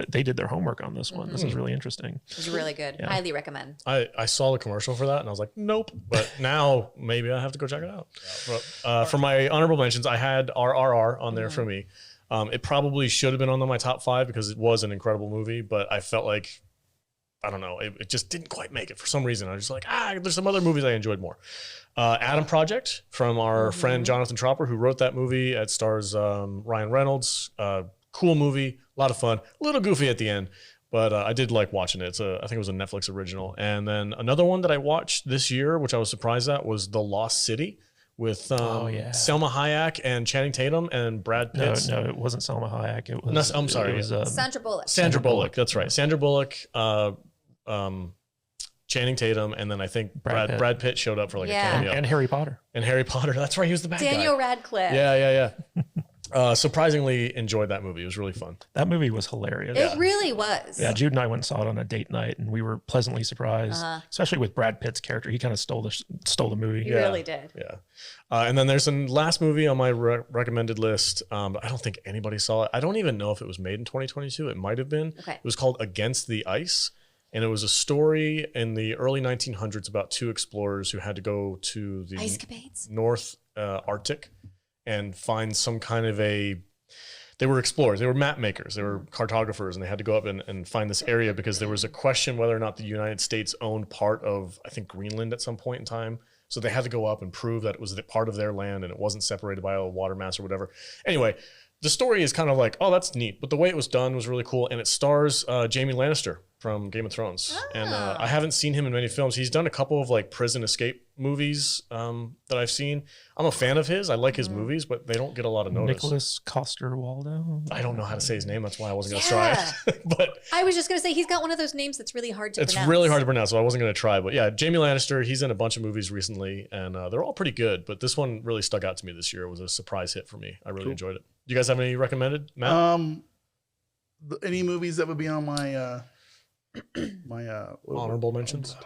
they did their homework on this one. This is really interesting. It was really good. Yeah. Highly recommend. I saw the commercial for that and I was like, nope. But now maybe I have to go check it out. For my honorable mentions, I had RRR on there for me. It probably should have been on my top 5 because it was an incredible movie, but I felt like, I don't know, it just didn't quite make it for some reason. I was just like, there's some other movies I enjoyed more. Adam Project from our friend Jonathan Tropper, who wrote that movie. It stars Ryan Reynolds. Cool movie, a lot of fun, a little goofy at the end. But I did like watching it. I think it was a Netflix original. And then another one that I watched this year, which I was surprised at, was The Lost City with Selma Hayek and Channing Tatum and Brad Pitt. No, it wasn't Selma Hayek. It was. I'm sorry. It was Sandra Bullock. Sandra Bullock. That's right. Sandra Bullock, Channing Tatum, and then I think Brad Pitt showed up for like a cameo. And Harry Potter. And Harry Potter. That's right. He was the bad guy. Daniel Radcliffe. Yeah. Surprisingly enjoyed that movie. It was really fun. That movie was hilarious. It really was. Yeah, Jude and I went and saw it on a date night, and we were pleasantly surprised, especially with Brad Pitt's character. He kind of stole the movie. He really did. Yeah. And then there's a last movie on my recommended list. But I don't think anybody saw it. I don't even know if it was made in 2022. It might have been. Okay. It was called Against the Ice. And it was a story in the early 1900s about 2 explorers who had to go to the North Arctic and find some kind of they were explorers, they were map makers, they were cartographers, and they had to go up and find this area because there was a question whether or not the United States owned part of, I think, Greenland at some point in time. So they had to go up and prove that it was part of their land and it wasn't separated by a water mass or whatever. Anyway, the story is kind of like, oh, that's neat. But the way it was done was really cool. And it stars Jaime Lannister from Game of Thrones. And I haven't seen him in many films. He's done a couple of like prison escape movies that I've seen. I'm a fan of his. I like his movies, but they don't get a lot of notice. Nicholas Coster-Waldau. I don't know how to say his name. That's why I wasn't going to try it. But I was just going to say, he's got one of those names that's really hard to pronounce. It's really hard to pronounce, so I wasn't going to try. But yeah, Jaime Lannister, he's in a bunch of movies recently, and they're all pretty good. But this one really stuck out to me this year. It was a surprise hit for me. I really enjoyed it. Do you guys have any recommended, Matt? Any movies that would be on my honorable mentions?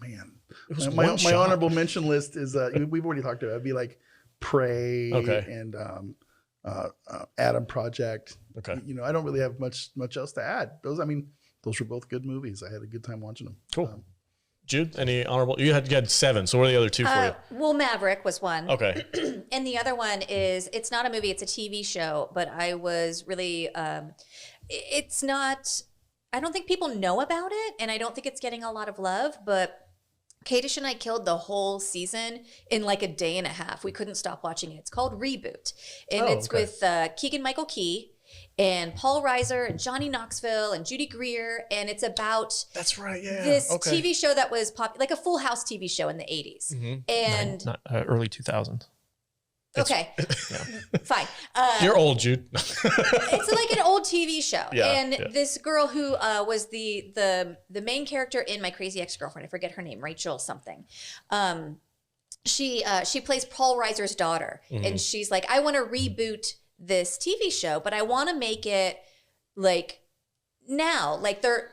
Man, It was my one shot. honorable mention list is we've already talked about it. It'd be like Prey and Adam Project. Okay. I don't really have much else to add. Those were both good movies. I had a good time watching them. Cool. Jude, any honorable? You had 7. So what are the other 2 for you? Well, Maverick was one. Okay. And the other one is, it's not a movie, it's a TV show, but I was really, it's not, I don't think people know about it, and I don't think it's getting a lot of love, but Kadish and I killed the whole season in like a day and a half. We couldn't stop watching it. It's called Reboot. And it's with Keegan-Michael Key and Paul Reiser and Johnny Knoxville and Judy Greer. And it's about That's right, yeah. this TV show that was like a Full House TV show in the 80s. And early 2000s. okay, fine. You're old, Jude. It's like an old TV show, this girl who was the main character in My Crazy Ex-Girlfriend. I forget her name, Rachel something. She plays Paul Reiser's daughter, and she's like, I want to reboot this TV show, but I want to make it like now, like they're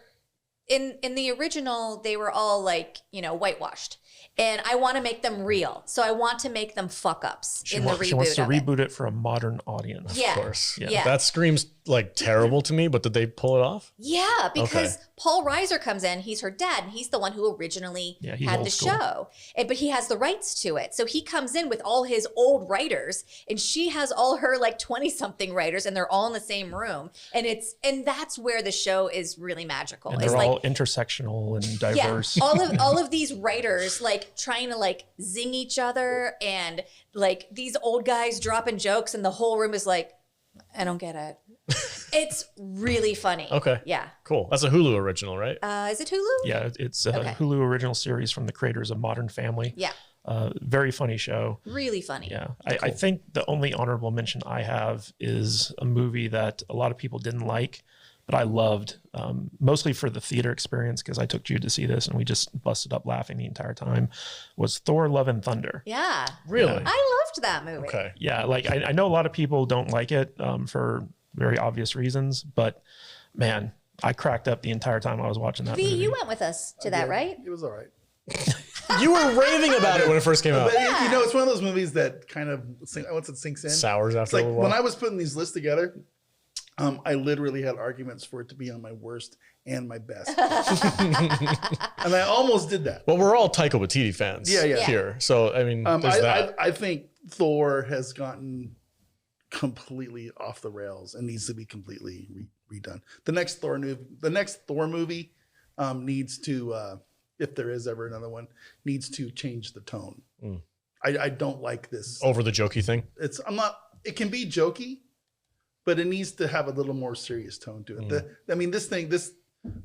in the original, they were all like, whitewashed. And I want to make them real. So I want to make them fuck ups in the reboot. She wants to reboot it for a modern audience. Yeah. Of course. Yeah. That screams like terrible to me, but did they pull it off? Yeah, because Okay. Paul Reiser comes in. He's her dad, and he's the one who originally Yeah, he's had old the school. show. But he has the rights to it. So he comes in with all his old writers, and she has all her like 20-something writers, and they're all in the same room. And that's where the show is really magical. And It's they're like, all intersectional and diverse. yeah, all of these writers like trying to like zing each other, and like these old guys dropping jokes, and the whole room is like, I don't get it. It's really funny. Okay. Yeah. Cool. That's a Hulu original, right? Is it Hulu? Yeah, it's a Okay. Hulu original series from the creators of Modern Family. Yeah. Very funny show. Really funny. Yeah, I think the only honorable mention I have is a movie that a lot of people didn't like, but I loved, mostly for the theater experience, because I took Jude to see this and we just busted up laughing the entire time, was Thor: Love and Thunder. Yeah. Really? I loved that movie. Okay. Yeah, like I know a lot of people don't like it for very obvious reasons, but man, I cracked up the entire time I was watching that V, movie. you went with us to that, right? It was all right. You were raving about it when it first came out. But you know, it's one of those movies that kind of once it sinks in, Sours it's after like a little when while. I was putting these lists together, I literally had arguments for it to be on my worst and my best, and I almost did that. Well, we're all Taika Waititi fans Yeah. here. So, I mean, there's that. I think Thor has gotten completely off the rails and needs to be completely redone. The next Thor movie needs to, if there is ever another one, needs to change the tone. I don't like this. Over the jokey thing. It can be jokey, but it needs to have a little more serious tone to it. This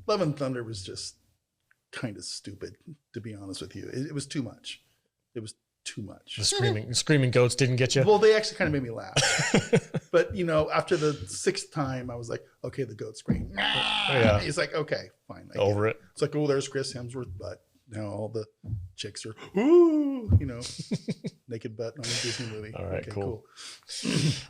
Love and Thunder was just kind of stupid, to be honest with you. It was too much. It was too much. The screaming goats didn't get you. Well, they actually kind of made me laugh. But, after the 6th time, I was like, okay, the goat scream. Yeah. It's like, okay, fine. I get Over it. It's like, oh, there's Chris Hemsworth butt. Now all the chicks are, ooh, naked butt on a Disney movie. All right, okay, cool.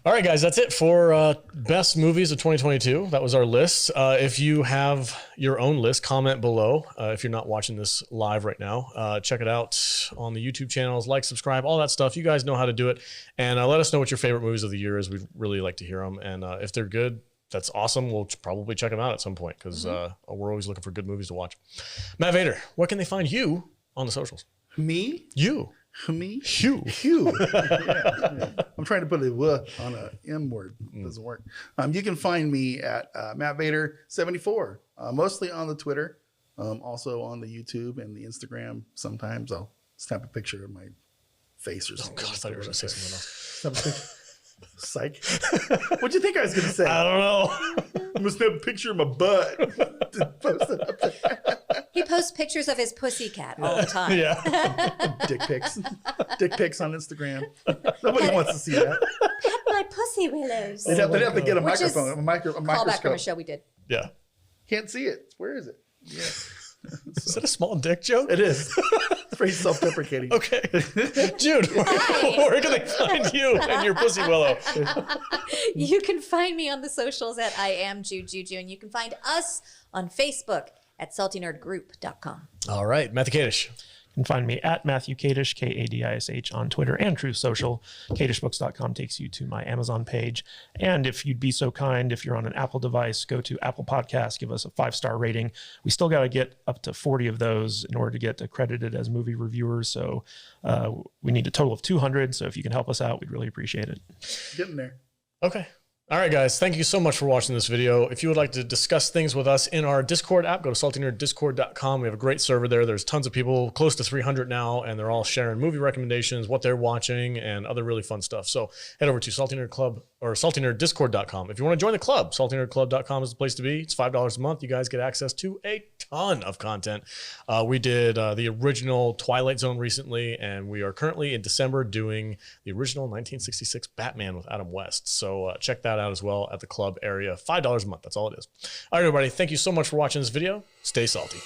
All right, guys, that's it for best movies of 2022. That was our list. If you have your own list, comment below. If you're not watching this live right now, check it out on the YouTube channels. Like, subscribe, all that stuff. You guys know how to do it. And let us know what your favorite movies of the year is. We'd really like to hear them. And if they're good, that's awesome. We'll probably check them out at some point because we're always looking for good movies to watch. Matt Vader, where can they find you on the socials? Me? You. Me? You. Hugh. Yeah. I'm trying to put a W on a M word. It doesn't work. You can find me at Matt Vader 74, mostly on the Twitter, also on the YouTube and the Instagram. Sometimes I'll snap a picture of my face or something. God, I thought you were going to say something else. Psych. What'd you think I was going to say? I don't know. I'm going to snap a picture of my butt. Post it up there. He posts pictures of his pussycat all the time. Yeah. Dick pics. Dick pics on Instagram. Nobody wants to see that. Pet my pussy willows. They'd have to get a Which is microphone, a Call back from a microscope. show we did. Yeah. Can't see it. Where is it? Yeah. Is that a small dick joke? It is. It's very self-deprecating. Okay. Jude, where can they find you and your pussy willow? You can find me on the socials at I am Jude Juju, and you can find us on Facebook at saltynerdgroup.com. All right. Matthew Kadish. You can find me at Matthew Kadish, Kadish, on Twitter and Truth Social. KadishBooks.com takes you to my Amazon page. And if you'd be so kind, if you're on an Apple device, go to Apple Podcasts, give us a 5-star rating. We still got to get up to 40 of those in order to get accredited as movie reviewers. So we need a total of 200. So if you can help us out, we'd really appreciate it. Getting there. Okay. All right, guys. Thank you so much for watching this video. If you would like to discuss things with us in our Discord app, go to saltynerddiscord.com. We have a great server there. There's tons of people, close to 300 now, and they're all sharing movie recommendations, what they're watching, and other really fun stuff. So head over to saltynerddiscord.com. If you want to join the club, saltynerddclub.com is the place to be. It's $5 a month. You guys get access to a ton of content. We did the original Twilight Zone recently, and we are currently in December doing the original 1966 Batman with Adam West. So check that out as well at the club area. $5 a month. That's all it is. All right, everybody. Thank you so much for watching this video. Stay salty.